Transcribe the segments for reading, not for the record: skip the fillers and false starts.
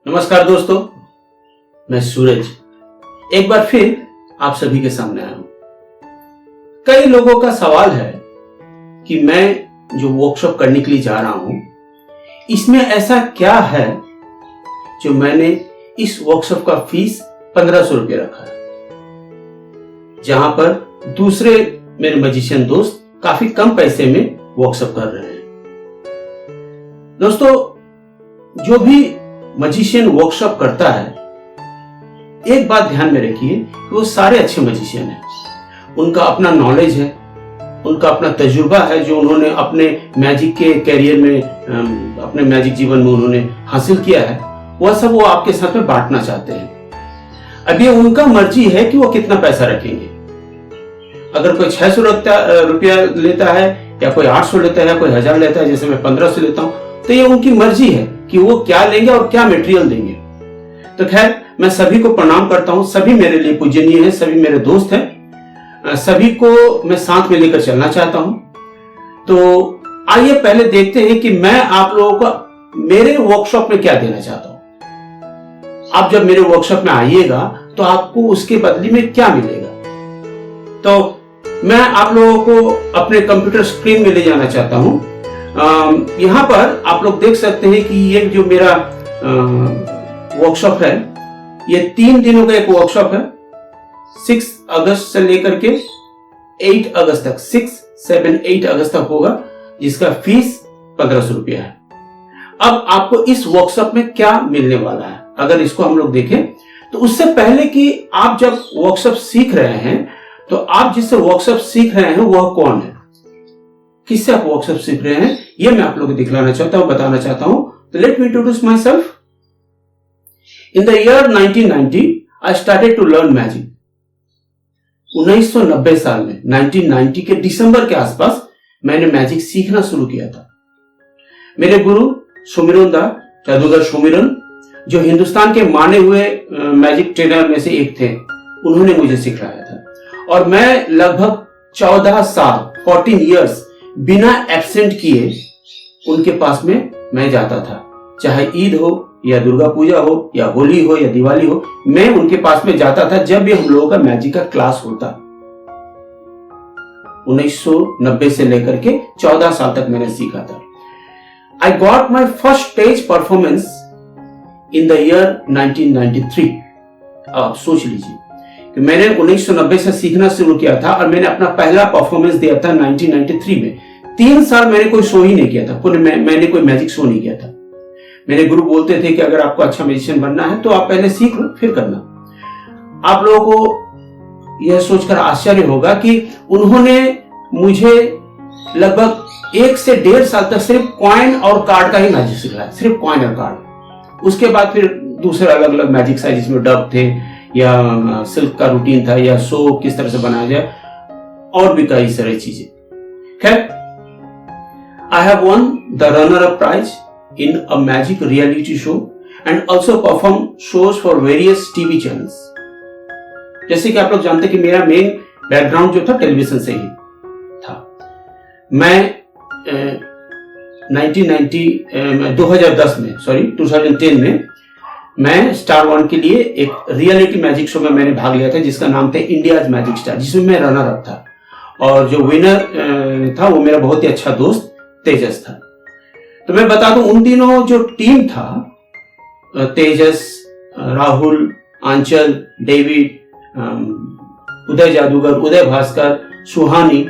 नमस्कार दोस्तों, मैं सूरज एक बार फिर आप सभी के सामने आया हूं। कई लोगों का सवाल है कि मैं जो वर्कशॉप करने के लिए जा रहा हूं, इसमें ऐसा क्या है जो मैंने इस वर्कशॉप का फीस 1500 रुपये रखा है, जहां पर दूसरे मेरे मैजिशियन दोस्त काफी कम पैसे में वर्कशॉप कर रहे हैं। दोस्तों, जो भी मैजिशियन वर्कशॉप करता है, एक बात ध्यान में रखिए कि वो सारे अच्छे मैजिशियन हैं। उनका अपना नॉलेज है, उनका अपना तजुर्बा है जो उन्होंने अपने मैजिक के कैरियर में, अपने मैजिक जीवन में उन्होंने हासिल किया है, वह सब वो आपके साथ में बांटना चाहते हैं। अब ये उनका मर्जी है कि वो कितना पैसा रखेंगे। अगर कोई 600 रुपया लेता है या कोई 800 लेता है या कोई 1000 लेता है, जैसे मैं 1500 लेता हूं, तो ये उनकी मर्जी है कि वो क्या लेंगे और क्या मटेरियल देंगे। तो खैर, मैं सभी को प्रणाम करता हूं। सभी मेरे लिए पूजनीय हैं, सभी मेरे दोस्त हैं, सभी को मैं साथ में लेकर चलना चाहता हूं। तो आइए पहले देखते हैं कि मैं आप लोगों को मेरे वर्कशॉप में क्या देना चाहता हूं। आप जब मेरे वर्कशॉप में आइएगा तो आपको उसके बदले में क्या मिलेगा। तो मैं आप लोगों को अपने कंप्यूटर स्क्रीन में ले जाना चाहता हूं। यहां पर आप लोग देख सकते हैं कि ये जो मेरा वर्कशॉप है, ये 3 दिनों का एक वर्कशॉप है। 6 अगस्त से लेकर के 8 अगस्त तक, 6, 7, 8 अगस्त तक होगा, जिसका फीस 1500 रुपया है। अब आपको इस वर्कशॉप में क्या मिलने वाला है, अगर इसको हम लोग देखें, तो उससे पहले कि आप जब वर्कशॉप सीख रहे हैं, तो आप जिससे वर्कशॉप सीख रहे हैं वह कौन है, किससे आप वर्कशॉप सीख रहे हैं, यह मैं आप लोगों को दिखलाना चाहता हूं, बताना चाहता हूं। तो let me introduce myself. In the year 1990 I started to learn magic. 1990 साल में, 1990 के दिसंबर के आसपास मैंने मैजिक सीखना शुरू किया था। मेरे गुरु सुमिरन दा, जादूगर सुमिरन, जो हिंदुस्तान के माने हुए मैजिक ट्रेनर में से एक थे, उन्होंने मुझे सिखाया था। और मैं लगभग 14 साल, 14 ईयर्स बिना एब्सेंट किए उनके पास में मैं जाता था। चाहे ईद हो या दुर्गा पूजा हो या होली हो या दिवाली हो, मैं उनके पास में जाता था जब भी हम लोगों का मैजिक का क्लास होता। 1990 से लेकर के 14 साल तक मैंने सीखा था। I got my first stage performance in the year 1993। अब सोच लीजिए कि मैंने 1990 से सीखना शुरू किया था और मैंने अपना पहला परफॉर्मेंस दिया था 1993 में। 3 साल मैंने कोई शो ही नहीं किया था, मैंने कोई मैजिक शो नहीं किया था। मेरे गुरु बोलते थे कि अगर आपको अच्छा म्यूजिशियन बनना है तो आप पहले सीख लो, फिर करना। आप लोगों को यह सोचकर आश्चर्य होगा कि उन्होंने मुझे लगभग 1 से 1.5 साल तक सिर्फ कॉइन और कार्ड का ही मैजिक सिखाया, सिर्फ कॉइन और कार्ड। उसके बाद फिर दूसरे अलग अलग मैजिक है, जिसमें डब थे या सिल्क का रूटीन था या शो किस तरह से बनाया जाए, और भी कई सारी चीजें। खैर, I have won the runner up prize in a magic reality show and also perform shows for various TV channels. जैसे कि आप लोग जानते हैं कि मेरा मेन बैकग्राउंड जो था टेलीविजन से ही था। मैं 2010 में मैं स्टार 1 के लिए एक रियलिटी मैजिक शो में मैंने भाग लिया था, जिसका नाम था इंडियाज मैजिक स्टार, जिसमें मैं रनर अप था। और जो विनर था वो मेरा बहुत ही अच्छा दोस्त तेजस था। तो मैं बता दूं, उन दिनों जो टीम था, तेजस, राहुल, आंचल, डेविड, उदय जादूगर, उदय भास्कर, सुहानी,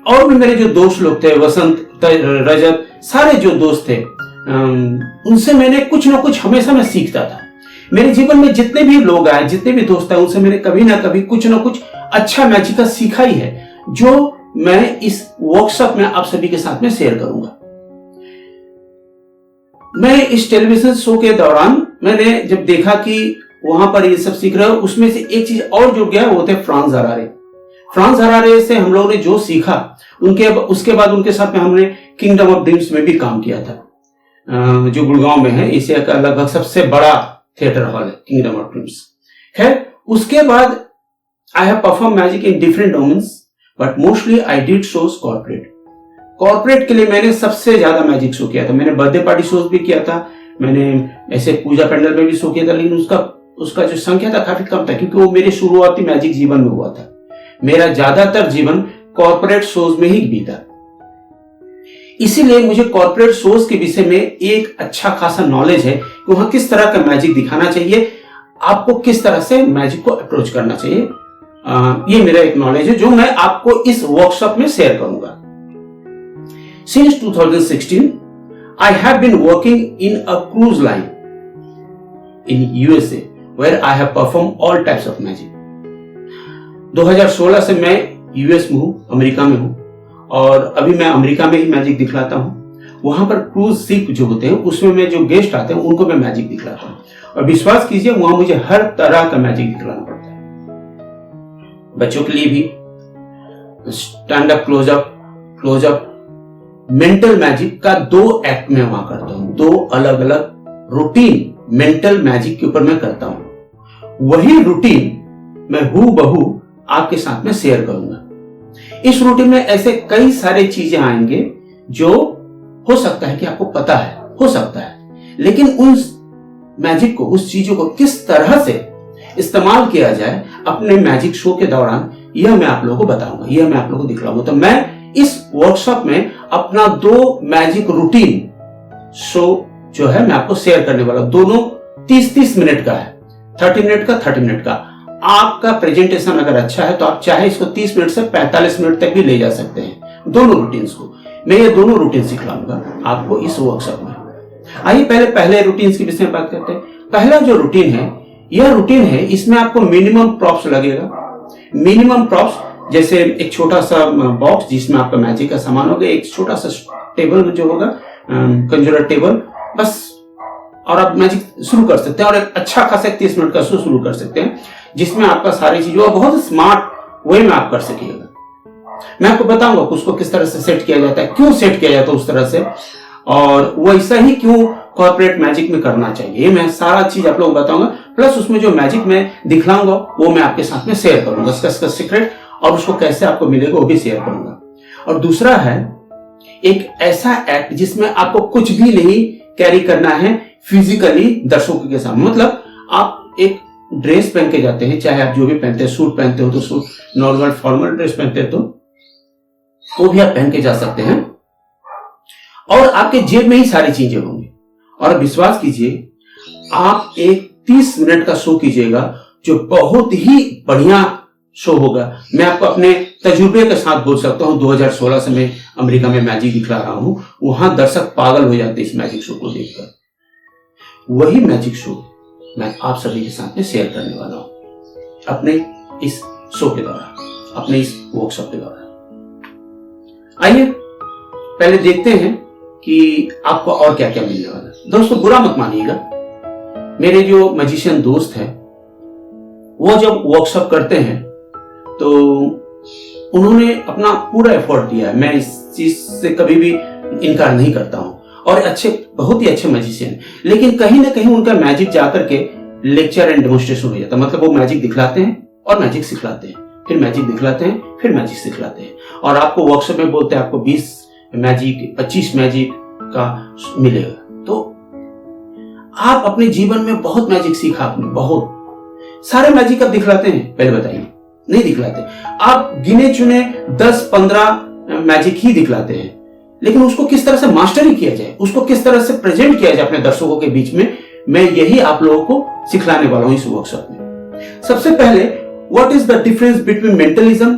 और भी मेरे जो दोस्त लोग थे, वसंत, रजत, सारे जो दोस्त थे, उनसे मैंने कुछ ना कुछ हमेशा मैं सीखता था। मेरे जीवन में जितने भी लोग आए, जितने भी दोस्त आए, उनसे मैंने कभी ना कभी कुछ ना कुछ अच्छा मैजिक का सीखा ही है, जो मैं इस वर्कशॉप में आप सभी के साथ में शेयर करूंगा। मैं इस टेलीविजन शो के दौरान मैंने जब देखा कि वहां पर ये सब सीख रहे हो, उसमें से एक चीज और जुड़ गया, वो थे फ्रांस हरारे। फ्रांस हरारे से हम लोगों ने जो सीखा, उसके बाद उनके साथ में हमने किंगडम ऑफ ड्रीम्स में भी काम किया था, जो गुड़गांव में है। एशिया का लगभग सबसे बड़ा थिएटर हॉल है किंगडम ऑफ ड्रीम्स। खैर, उसके बाद I have perform magic in different domains, but mostly I did shows corporate. Corporate के लिए मैंने सबसे ज्यादा मैजिक शो किया था। मैंने बर्थडे पार्टी शोज भी किया था, मैंने ऐसे पूजा पंडाल में भी शो किया था, लेकिन उसका जो संख्या था काफी कम था, क्योंकि वो मेरे शुरुआती मैजिक जीवन में हुआ था। मेरा ज्यादातर जीवन कॉर्पोरेट शोज में ही बीता, इसीलिए मुझे कॉर्पोरेट शोज के विषय में एक अच्छा खासा नॉलेज है कि वहां किस तरह का मैजिक दिखाना चाहिए, आपको किस तरह से मैजिक को अप्रोच करना चाहिए। ये मेरा एक नॉलेज है जो मैं आपको इस वर्कशॉप में शेयर करूंगा। Since 2016, I have been working in a cruise line in USA where I have performed all types of magic. 2016 से मैं यूएस में हूं, अमेरिका में हूं, और अभी मैं अमेरिका में ही मैजिक दिखलाता हूं। वहां पर क्रूज शिप जो होते हैं उसमें मैं जो गेस्ट आते हैं उनको मैं मैजिक दिखलाता हूं, और विश्वास कीजिए वहां मुझे हर तरह का मैजिक दिखलाना पड़ता है। बच्चों के लिए भी stand up, close up, mental magic का 2 एक्ट में वहां करता हूं। 2 अलग अलग रूटीन मेंटल मैजिक के ऊपर मैं करता हूं। वही रूटीन मैं हूबहू आपके साथ में शेयर करूंगा। इस रूटीन में ऐसे कई सारे चीजें आएंगे जो हो सकता है कि आपको पता है, हो सकता है, लेकिन उन मैजिक को, उस चीजों को किस तरह से इस्तेमाल किया जाए अपने मैजिक शो के दौरान, यह मैं आप लोगों को बताऊंगा, यह मैं आप लोगों को दिखलाऊंगा। तो मैं इस वर्कशॉप में अपना 2 मैजिक रूटीन शो जो है मैं आपको शेयर करने वाला हूं। दोनों 30-30 मिनट का है, 30 मिनट का, 30 मिनट का। आपका प्रेजेंटेशन अगर अच्छा है तो आप चाहे इसको 30 मिनट से 45 मिनट तक भी ले जा सकते हैं, दोनों रूटीन्स को। मैं ये दोनों रूटीन सिखलाऊंगा आपको इस वर्कशॉप में। आइए पहले रूटीन्स के विषय में बात करते हैं। पहला जो रूटीन है, यह रूटीन है, इसमें आपको मिनिमम प्रॉप्स लगेगा। मिनिमम प्रॉप्स जैसे एक छोटा सा बॉक्स जिसमें आपका मैजिक का सामान होगा, एक छोटा सा टेबल जो होगा, कंजूरर टेबल, बस, और आप मैजिक शुरू कर सकते हैं। और एक अच्छा खासा 30 मिनट का शो शुरू कर सकते हैं जिसमें आपका सारी चीजों का बहुत स्मार्ट वे में आप कर सकिएगा। मैं आपको बताऊंगा उसको किस तरह से सेट किया जाता है, क्यों सेट किया जाता है उस तरह से, और वैसा ही क्यों कॉर्पोरेट मैजिक में करना चाहिए, ये मैं सारा चीज आप लोगों को बताऊंगा। प्लस उसमें जो मैजिक मैं दिखलाऊंगा वो मैं आपके साथ में शेयर करूंगा, इसका सीक्रेट, और उसको कैसे आपको मिलेगा वो भी शेयर करूंगा। और दूसरा है एक ऐसा एक्ट जिसमें आपको कुछ भी नहीं कैरी करना है फिजिकली दर्शकों के सामने। मतलब आप एक ड्रेस पहन के जाते हैं, चाहे आप जो भी पहनते हैं, सूट पहनते हो तो सूट, नॉर्मल फॉर्मल ड्रेस पहनते हैं तो वो भी आप पहन के जा सकते हैं, और आपके जेब में ही सारी चीजें होंगी। और विश्वास कीजिए आप एक 30 मिनट का शो कीजिएगा जो बहुत ही बढ़िया शो होगा। मैं आपको अपने तजुर्बे के साथ बोल सकता हूं, 2016 से मैं अमेरिका में मैजिक दिखला रहा हूं, वहां दर्शक पागल हो जाते इस मैजिक शो को देखकर। वही मैजिक शो मैं आप सभी के साथ में शेयर करने वाला हूं अपने इस शो के दौरान, अपने इस वर्कशॉप के दौरान। आइए पहले देखते हैं कि आपको और क्या क्या मिलने वाला है। दोस्तों बुरा मत मानिएगा, मेरे जो मैजिशियन दोस्त हैं वो जब वर्कशॉप करते हैं तो उन्होंने अपना पूरा एफर्ट दिया है, मैं इस चीज से कभी भी इनकार नहीं करता हूं, और बहुत ही अच्छे मैजिशियन, लेकिन कहीं ना कहीं उनका मैजिक जाकर के लेक्चर एंड डेमोन्स्ट्रेशन हो जाता है। मतलब वो मैजिक दिखलाते हैं और मैजिक सिखलाते हैं, फिर मैजिक दिखलाते हैं, फिर मैजिक सिखलाते हैं, और आपको वर्कशॉप में बोलते हैं आपको 20 मैजिक, 25 मैजिक का मिलेगा। तो आप अपने जीवन में बहुत मैजिक सीखा, आपने बहुत सारे मैजिक आप दिखलाते हैं, पहले बताइए, नहीं दिखलाते। आप गिने चुने 10-15 मैजिक ही दिखलाते हैं, लेकिन उसको किस तरह से मास्टरी किया जाए, उसको किस तरह से प्रेजेंट किया जाए अपने दर्शकों के बीच में, मैं यही आप लोगों को सिखलाने वाला हूं इस वर्कशॉप में। सबसे पहले what is the difference between mentalism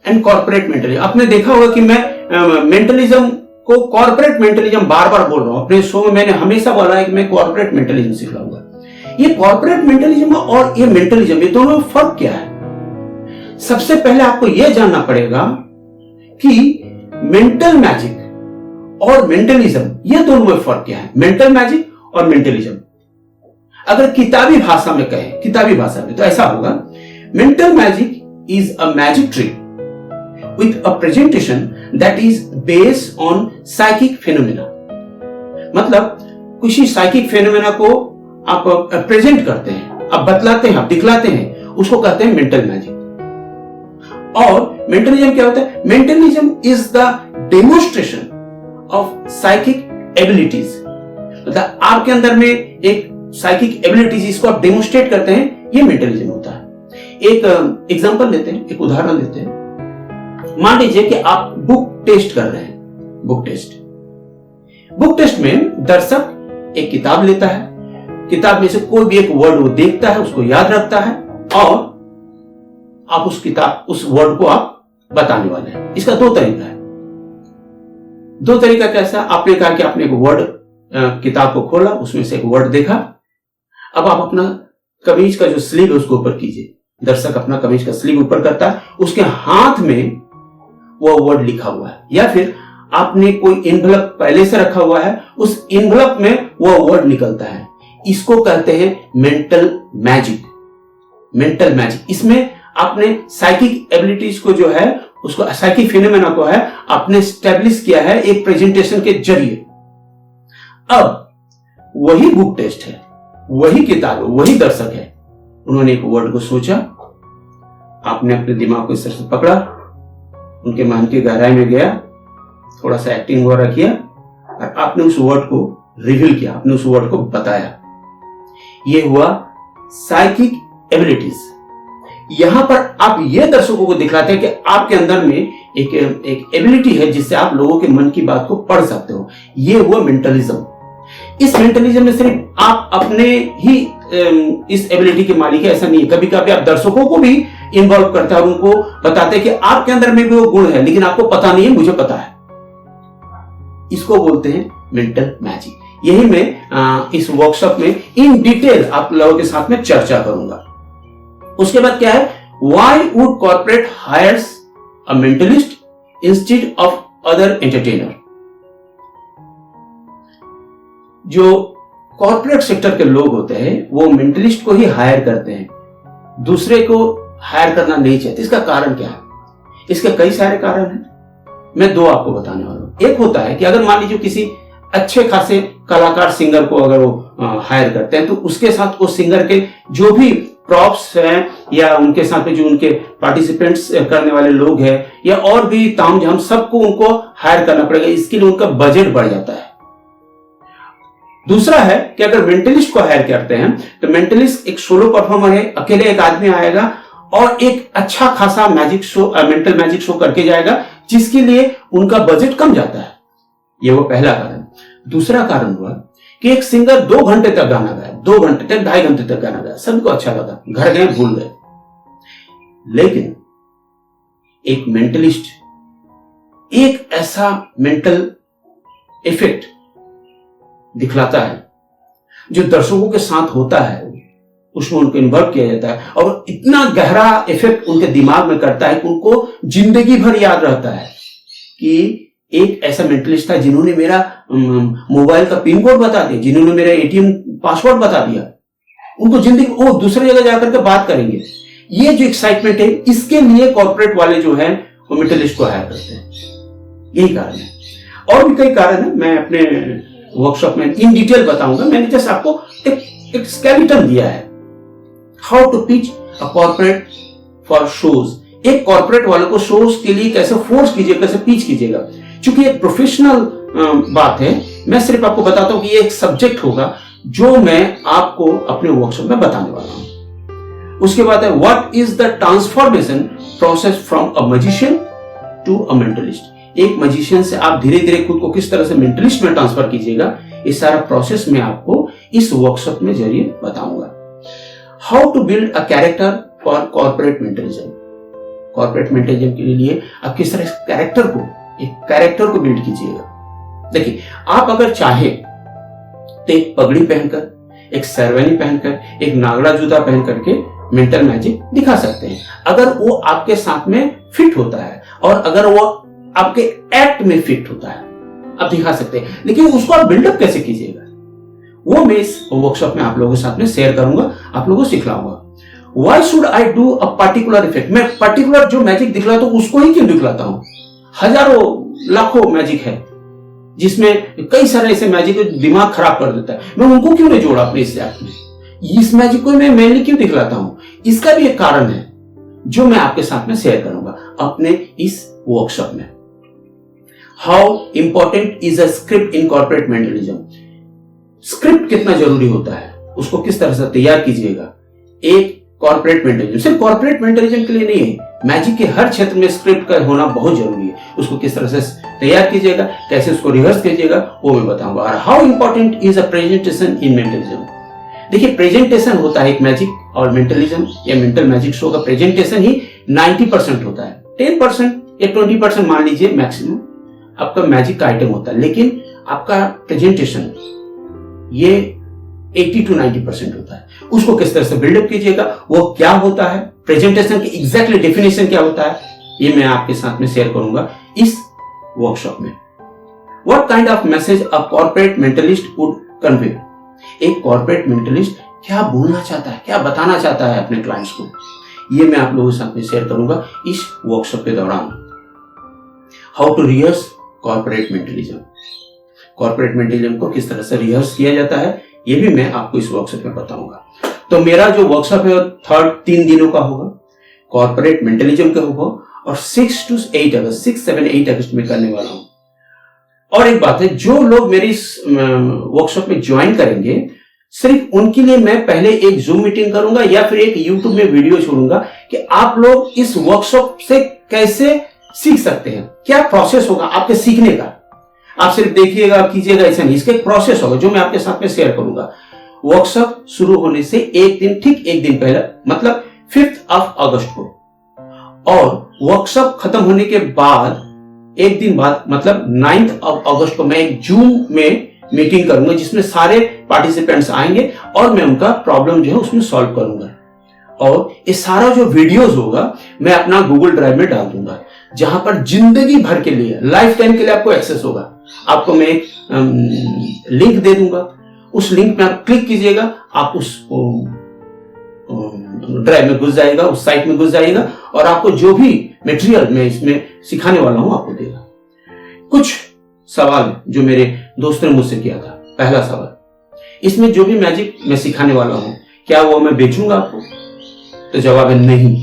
and corporate mentalism. आपने देखा होगा कि मैं मेंटलिज्म को कॉर्पोरेट मेंटलिज्म बार बार बोल रहा हूं अपने शो में। मैंने हमेशा बोला है कि मैं कॉर्पोरेट मेंटलिज्म सिखलाऊंगा। ये कॉर्पोरेट मेंटलिज्म और ये मेंटलिज्म, ये दोनों में फर्क क्या है? सबसे पहले आपको यह जानना पड़ेगा कि मेंटल मैजिक और मेंटलिज्म, ये दोनों में फर्क क्या है, मेंटल मैजिक और मेंटलिज्म। अगर किताबी भाषा में कहें, किताबी भाषा में, तो ऐसा होगा, mental magic is a magic trick with a presentation that is based on psychic phenomena। मतलब किसी साइकिक फेनोमेना को आप प्रेजेंट करते हैं, आप बतलाते हैं, आप दिखलाते हैं, उसको कहते हैं मेंटल मैजिक। और मेंटलिज्म क्या होता है? Mentalism is the demonstration of psychic abilities. मतलब आपके अंदर में एक साइकिक एबिलिटीज जिसको आप डेमोन्स्ट्रेट करते हैं, ये मेंटलिज्म होता है। एक एग्जांपल लेते हैं, एक उदाहरण लेते हैं। मान लीजिए कि आप बुक टेस्ट कर रहे हैं। बुक टेस्ट में दर्शक एक किताब लेता है, किताब में से कोई भी एक वर्ड वो देखता है, उसको याद रखता है और आप उस वर्ड को आप बताने वाले हैं। इसका दो तरीका है। दो तरीका कैसा? आपने कहा कि आपने एक वर्ड किताब को खोला, उसमें से एक वर्ड देखा। अब आप अपना कमीज का जो स्लीव है उसको ऊपर कीजिए। दर्शक अपना कमीज का स्लीव ऊपर करता है, उसके हाथ में वो वर्ड लिखा हुआ है, या फिर आपने कोई एनवलप पहले से रखा हुआ है, उस एनवलप में वो वर्ड निकलता है। इसको कहते हैं मेंटल मैजिक। मेंटल मैजिक, इसमें आपने साइकिक एबिलिटीज को जो है, उसको साइकिक फिनोमेना को है आपने स्टैब्लिश किया है एक प्रेजेंटेशन के जरिए। अब वही बुक टेस्ट है, वही किताब, वही दर्शक है। उन्होंने एक वर्ड को सोचा, आपने अपने दिमाग को इस तरह से पकड़ा, उनके मन की गहराई में गया, थोड़ा सा एक्टिंग वगैरह किया और आपने उस वर्ड को रिवील किया, आपने उस वर्ड को बताया। यह हुआ साइकिक एबिलिटीज। यहां पर आप ये दर्शकों को दिखलाते हैं कि आपके अंदर में एक एबिलिटी है जिससे आप लोगों के मन की बात को पढ़ सकते हो। यह हुआ मेंटलिज्म। इस मेंटलिज्म में सिर्फ आप अपने ही इस एबिलिटी के मालिक है ऐसा नहीं है। कभी कभी आप दर्शकों को भी इन्वॉल्व करते हैं और उनको बताते हैं कि आपके अंदर में भी वो गुण है, लेकिन आपको पता नहीं है, मुझे पता है। इसको बोलते हैं मेंटल मैजिक। यही मैं इस वर्कशॉप में इन डिटेल आप लोगों के साथ में चर्चा करूंगा। उसके बाद क्या है, why would corporate hires a mentalist instead of other entertainer. जो कॉर्पोरेट सेक्टर के लोग होते हैं वो मेंटलिस्ट को ही हायर करते हैं, दूसरे को हायर करना नहीं चाहते। इसका कारण क्या है? इसके कई सारे कारण हैं, मैं दो आपको बताने वाला हूं। एक होता है कि अगर मान लीजिए किसी अच्छे खासे कलाकार सिंगर को अगर वो हायर करते हैं तो उसके साथ उस सिंगर के जो भी प्रॉप्स हैं या उनके साथ में जो उनके पार्टिसिपेंट्स करने वाले लोग हैं या और भी तामझाम सबको उनको हायर करना पड़ेगा। इसके लिए उनका बजट बढ़ जाता है। दूसरा है कि अगर मेंटलिस्ट को हायर करते हैं तो मेंटलिस्ट एक सोलो परफॉर्मर है, अकेले एक आदमी आएगा और एक अच्छा खासा magic show, mental magic show करके जाएगा, जिसके लिए उनका बजट कम जाता है। यह वो पहला कारण। दूसरा कारण हुआ कि एक सिंगर 2 घंटे तक गाना गाया, 2 घंटे तक, 2.5 घंटे तक गाना गाया, सबको अच्छा लगा, घर गए भूल गए। लेकिन एक मेंटलिस्ट एक ऐसा मेंटल इफेक्ट दिखलाता है जो दर्शकों के साथ होता है, उसमें उनको इन्वॉल्व किया जाता है और इतना गहरा इफेक्ट उनके दिमाग में करता है कि उनको जिंदगी भर याद रहता है कि एक ऐसा मेंटलिस्ट था जिन्होंने मेरा मोबाइल का पिन कोड बता दिया, जिन्होंने मेरा एटीएम पासवर्ड बता दिया। उनको जिंदगी, वो दूसरी जगह जाकर के बात करेंगे। ये जो एक्साइटमेंट है, इसके लिए कॉर्पोरेट वाले जो है वो मेंटलिस्ट को हायर करते हैं। यही कारण है। और भी कई कारण है, मैं अपने वर्कशॉप में इन डिटेल बताऊंगा। मैंने जस्ट आपको एक स्केलेटन दिया है, how to pitch a corporate for shows. एक कॉर्पोरेट वाले को शोज के लिए कैसे फोर्स कीजिएगा, कैसे पिच कीजिएगा। चूंकि एक प्रोफेशनल बात है, मैं सिर्फ आपको बताता हूं कि ये एक सब्जेक्ट होगा जो मैं आपको अपने वर्कशॉप में बताने वाला हूं। उसके बाद है what is the transformation process from a magician to a mentalist. एक मैजिशियन से आप धीरे धीरे खुद को किस तरह से मेंटलिस्ट में ट्रांसफर कीजिएगा, इस सारा प्रोसेस में आपको इस वर्कशॉप में जरिए बताऊंगा। How to build a character for corporate mentalism. Corporate mentalism के लिए आप किस तरह एक कैरेक्टर को बिल्ड कीजिएगा। देखिए, आप अगर चाहे तो एक पगड़ी पहनकर, एक शेरवानी पहनकर, एक नागड़ा जूता पहन करके मेंटल मैजिक दिखा सकते हैं, अगर वो आपके साथ में फिट होता है और अगर वो आपके एक्ट में फिट होता है, आप दिखा सकते हैं। लेकिन उसको आप बिल्डअप कैसे कीजिएगा, वो मैं इस वर्कशॉप में आप लोगों के साथ में शेयर करूंगा, आप लोगों को सिखलाऊंगा। Why should I do a particular effect? मैं पर्टिकुलर जो मैजिक दिखलाता हूं उसको ही क्यों दिखलाता हूं? हजारों लाखों मैजिक है जिसमें कई सारे ऐसे मैजिक दिमाग खराब कर देता है, मैं उनको क्यों नहीं जोड़ा अपने इस ऐप में? इस मैजिक को मैं मेनली क्यों दिखलाता हूं? इसका भी एक कारण है जो मैं आपके साथ में शेयर करूंगा अपने इस वर्कशॉप में। How important is a script in corporate mentalism. Script कितना जरूरी होता है, उसको किस तरह से तैयार कीजिएगा। एक कॉर्पोरेट मेंटलिज्म सिर्फ कॉर्पोरेट मेंटलिज्म के लिए नहीं है, मैजिक के हर क्षेत्र में स्क्रिप्ट का होना बहुत जरूरी है। उसको किस तरह से तैयार कीजिएगा, कैसे उसको रिहर्स कीजिएगा, वो मैं बताऊंगा। और how important is a presentation in mentalism. देखिए, प्रेजेंटेशन होता है एक मैजिक और मेंटलिज्म या मेंटल मैजिक शो का प्रेजेंटेशन ही 90% होता है। 10% या 20% मान लीजिए मैक्सिमम आपका मैजिक का आइटम होता है, लेकिन आपका प्रेजेंटेशन ये 80 to 90% होता है। उसको किस तरह से बिल्डअप कीजिएगा, वो क्या होता है, प्रेजेंटेशन की एग्जैक्टली डेफिनेशन क्या होता है, ये मैं आपके साथ में शेयर करूंगा इस वर्कशॉप में। What kind of message a corporate mentalist would convey. एक कॉर्पोरेट मेंटलिस्ट क्या बोलना चाहता है, क्या बताना चाहता है अपने क्लाइंट्स को, ये मैं आप लोगों के साथ में शेयर करूंगा इस वर्कशॉप के दौरान। How to rehearse corporate mentalism. Corporate mentalism को किस तरह से रिहर्स किया जाता है, ये भी मैं आपको इस वर्कशॉप में बताऊंगा। तो मेरा जो वर्कशॉप है वो 3 दिनों का होगा, कॉर्पोरेट मेंटलिज्म का होगा, और 6 to 8 अगस्त 6, 7, 8 अगस्त में करने वाला हूं। और एक बात है, जो लोग मेरी इस वर्कशॉप में ज्वाइन करेंगे, सिर्फ उनके लिए मैं पहले एक जूम मीटिंग करूंगा या फिर एक यूट्यूब में वीडियो छोड़ूंगा कि आप लोग इस वर्कशॉप से कैसे सीख सकते हैं, क्या प्रोसेस होगा आपके सीखने का। आप सिर्फ देखिएगा कीजिएगा ऐसा नहीं, इसका एक प्रोसेस होगा जो मैं आपके साथ में शेयर करूंगा। वर्कशॉप शुरू होने से ठीक एक दिन पहले, मतलब 5 अगस्त को, और वर्कशॉप खत्म होने के बाद एक दिन बाद मतलब 9 अगस्त को मैं एक जूम में मीटिंग करूंगा जिसमें सारे पार्टिसिपेंट्स आएंगे और मैं उनका प्रॉब्लम जो है उसमें सॉल्व करूंगा। और ये सारा जो वीडियोस होगा मैं अपना गूगल ड्राइव में डाल दूंगा, जहां पर जिंदगी भर के लिए, लाइफ टाइम के लिए आपको एक्सेस होगा। आपको मैं एक लिंक दे दूंगा, उस लिंक में आप क्लिक कीजिएगा, आप उस ड्राइव में घुस जाएगा, उस साइट में घुस जाएगा, और आपको जो भी मटेरियल मैं इसमें सिखाने वाला हूं आपको देगा। कुछ सवाल जो मेरे दोस्तों ने मुझसे किया था। पहला सवाल, इसमें जो भी मैजिक मैं सिखाने वाला हूं क्या वो मैं बेचूंगा आपको? तो जवाब है नहीं,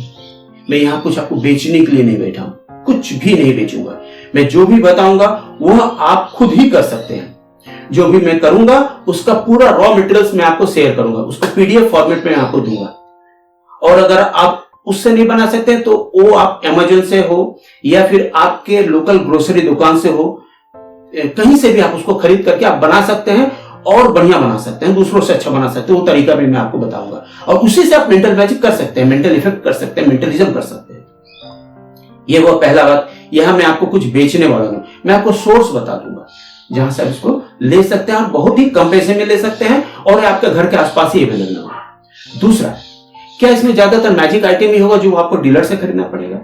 मैं यहां कुछ आपको बेचने के लिए नहीं बैठा हूं, कुछ भी नहीं बेचूंगा। मैं जो भी बताऊंगा वह आप खुद ही कर सकते हैं। जो भी मैं करूंगा उसका पूरा रॉ मटेरियल्स मैं आपको शेयर करूंगा, उसको पीडीएफ फॉर्मेट में आपको दूंगा। और अगर आप उससे नहीं बना सकते तो वो आप अमेज़न से हो या फिर आपके लोकल ग्रोसरी दुकान से हो, कहीं से भी आप उसको खरीद करके आप बना सकते हैं और बढ़िया बना सकते हैं, दूसरों से अच्छा बना सकते हैं। वो तरीका भी मैं आपको बताऊंगा, और उसी से आप मेंटल मैजिक कर सकते हैं, मेंटल इफेक्ट कर सकते हैं, मेंटलिज्म कर सकते हैं। ये वो पहला बात। यहां मैं आपको कुछ बेचने वाला हूं, मैं आपको सोर्स बता दूंगा जहां से आप इसको ले सकते हैं और बहुत ही कम पैसे में ले सकते हैं, और आपके घर के आसपास ही अवेलेबल होगा। दूसरा, क्या इसमें ज्यादातर मैजिक आइटम ही होगा जो आपको डीलर से खरीदना पड़ेगा?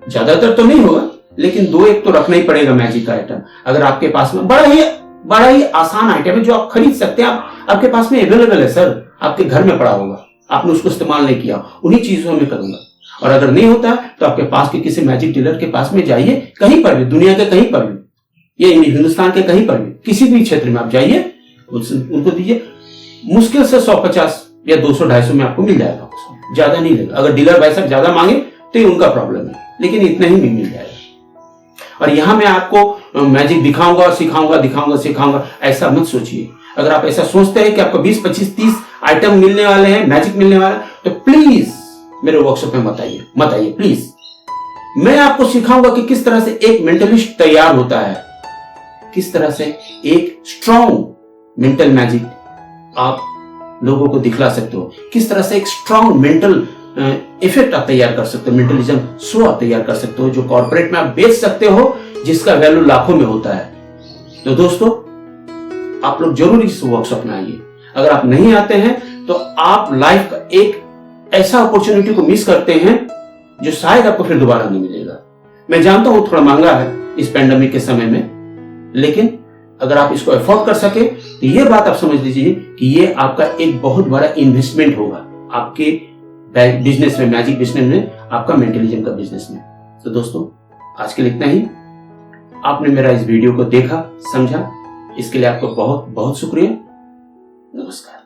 ज्यादातर तो नहीं होगा, लेकिन 2-1 तो रखना ही पड़ेगा मैजिक का आइटम। अगर आपके पास में बड़ा ही आसान आइटम है जो आप खरीद सकते हैं, आपके पास में अवेलेबल है सर, आपके घर में पड़ा होगा, आपने उसको इस्तेमाल नहीं किया, उन्हीं चीजों में करूंगा। और अगर नहीं होता तो आपके पास के किसी मैजिक डीलर के पास में जाइए, कहीं पर भी, दुनिया के कहीं पर भी, ये हिंदुस्तान के कहीं पर भी, किसी भी क्षेत्र में आप जाइए, उनको दीजिए। मुश्किल से 150 या 200-250 में आपको मिल जाएगा, ज्यादा नहीं लगेगा। अगर डीलर भाई साहब ज्यादा मांगे तो ये उनका प्रॉब्लम है, लेकिन इतना ही मिल जाएगा। और यहां मैं आपको मैजिक दिखाऊंगा, सिखाऊंगा, ऐसा मत सोचिए। अगर आप ऐसा सोचते हैं कि आपको 20, 25, 30 आइटम मिलने वाले हैं, मैजिक मिलने वाला है, तो प्लीज मेरे वर्कशॉप में मत आइए प्लीज। मैं आपको सिखाऊंगा कि किस तरह से एक मेंटलिस्ट तैयार होता है, किस तरह से एक स्ट्रॉन्ग मेंटल मैजिक आप लोगों को दिखला सकते हो, किस तरह से एक स्ट्रॉन्ग मेंटल इफेक्ट आप तैयार कर सकते हो, मेंटलिज्म शो आप तैयार कर सकते हो, जो कॉर्पोरेट में आप बेच सकते हो, जिसका वैल्यू लाखों में होता है। तो दोस्तों, आप लोग जरूर इस वर्कशॉप में आइए। अगर आप नहीं आते हैं तो आप लाइफ का एक ऐसा अपॉर्चुनिटी को मिस करते हैं जो शायद आपको फिर दोबारा नहीं मिलेगा। मैं जानता हूं थोड़ा महंगा है इस पेंडेमिक के समय में, लेकिन अगर आप इसको अफोर्ड कर सके तो ये बात आप समझ लीजिए कि ये आपका एक बहुत बड़ा इन्वेस्टमेंट होगा आपके बिजनेस में, मैजिक बिजनेस में, आपका मेंटलिज्म का बिजनेस में। तो दोस्तों, आज के लिए इतना ही। आपने मेरा इस वीडियो को देखा, समझा, इसके लिए आपको बहुत बहुत शुक्रिया। नमस्कार।